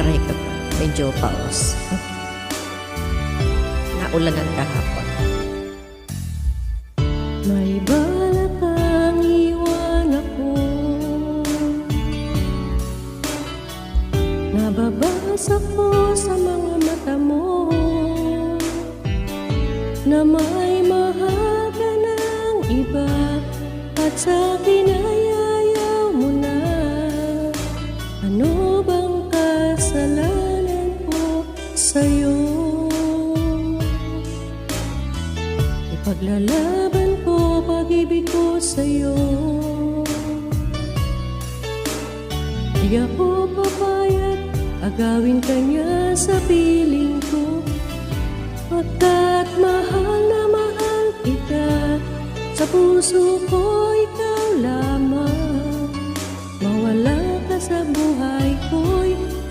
Nakakaray ka pa. Medyo paus. Naulanan kahapon. May balak kang iwan ako, nababasa ko sa mga mata mo na may mahal ka ng iba at sa'kin ay ayaw mo na. Ano bang kasalanan ko sa'yo? Ipaglalaban ko pag-ibig ko sa'yo. Di ako papayag agawin ka niya sa piling ko, pagkat mahal na mahal kita. Sa puso ko ikaw lamang, mawala ka sa buhay ko.